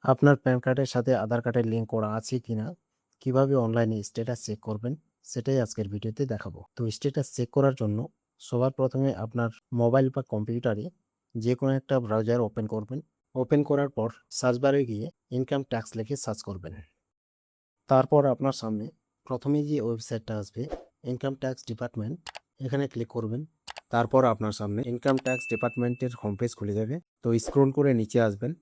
আপনার প্যান কার্ডের সাথে আধার কার্ডের লিঙ্ক করা আছে কিনা, কিভাবে অনলাইনে স্ট্যাটাস চেক করবেন, সেটাই আজকের ভিডিওতে দেখাবো। তো স্ট্যাটাস চেক করার জন্য সবার প্রথমে আপনার মোবাইল বা কম্পিউটারে যে কোনো একটা ব্রাউজার ওপেন করবেন। ওপেন করার পর সার্চ বারে গিয়ে ইনকাম ট্যাক্স লিখে সার্চ করবেন। তারপর আপনার সামনে প্রথমে যে ওয়েবসাইটটা আসবে ইনকাম ট্যাক্স ডিপার্টমেন্ট, এখানে ক্লিক করবেন। তারপর আপনার সামনে ইনকাম ট্যাক্স ডিপার্টমেন্টের হোম পেজ খুলে যাবে। তো স্ক্রল করে নিচে আসবেন,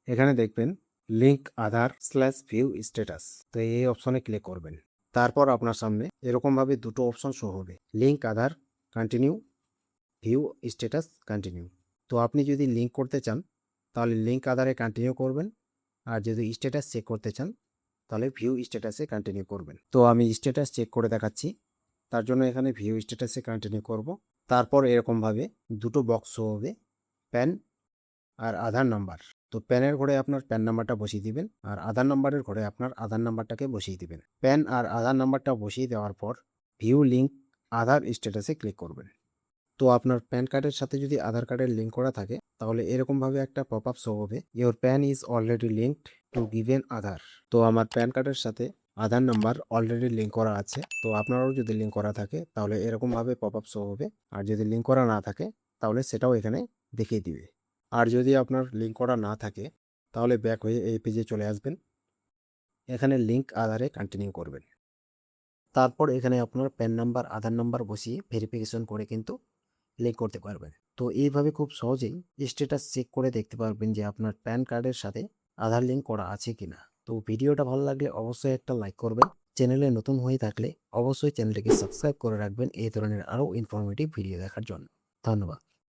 এখানে দেখবেন লিঙ্ক আধার স্ল্যাশ ভিউ স্ট্যাটাস। তো এই অপশনে ক্লিক করবেন। তারপর আপনার সামনে এরকমভাবে দুটো অপশন শো হবে, লিঙ্ক আধার কন্টিনিউ, ভিউ স্ট্যাটাস কন্টিনিউ। তো আপনি যদি লিঙ্ক করতে চান তাহলে লিঙ্ক আধারে কন্টিনিউ করবেন, আর যদি স্ট্যাটাস চেক করতে চান তাহলে ভিউ স্ট্যাটাসে কন্টিনিউ করবেন। তো আমি স্ট্যাটাস চেক করে দেখাচ্ছি, তার জন্য এখানে ভিউ স্ট্যাটাসে কন্টিনিউ করব। তারপর এরকমভাবে দুটো বক্স শো হবে, প্যান আর আধার নাম্বার। তো প্যানের ঘরে আপনার প্যান নাম্বারটা বসিয়ে দিবেন, আর আধার নাম্বারের ঘরে আপনার আধার নাম্বারটাকে বসিয়ে দিবেন। প্যান আর আধার নাম্বারটা বসিয়ে দেওয়ার পর ভিউ লিঙ্ক আধার স্ট্যাটাসে ক্লিক করবেন। তো আপনার প্যান কার্ডের সাথে যদি আধার কার্ডের লিঙ্ক করা থাকে তাহলে এরকমভাবে একটা পপ আপ শো হবে, your PAN is already linked to given Aadhaar. তো আমার প্যান কার্ডের সাথে আধার নাম্বার অলরেডি লিঙ্ক করা আছে। তো আপনারও যদি লিঙ্ক করা থাকে তাহলে এরকমভাবে পপ আপ শো হবে, আর যদি লিঙ্ক করা না থাকে তাহলে সেটাও এখানে দেখিয়ে দিবে। আর যদি আপনার লিঙ্ক করা না থাকে তাহলে ব্যাক হয়ে এই পেজে চলে আসবেন, এখানে লিঙ্ক আধারে কন্টিনিউ করবেন। তারপর এখানে আপনার প্যান নাম্বার আধার নাম্বার বসিয়ে ভেরিফিকেশন করে কিন্তু লিঙ্ক করতে পারবেন। তো এইভাবে খুব সহজেই স্ট্যাটাস চেক করে দেখতে পারবেন যে আপনার প্যান কার্ডের সাথে আধার লিঙ্ক করা আছে কিনা। তো ভিডিওটা ভালো লাগলে অবশ্যই একটা লাইক করবেন, চ্যানেলে নতুন হয়ে থাকলে অবশ্যই চ্যানেলটিকে সাবস্ক্রাইব করে রাখবেন এই ধরনের আরও ইনফরমেটিভ ভিডিও দেখার জন্য। ধন্যবাদ।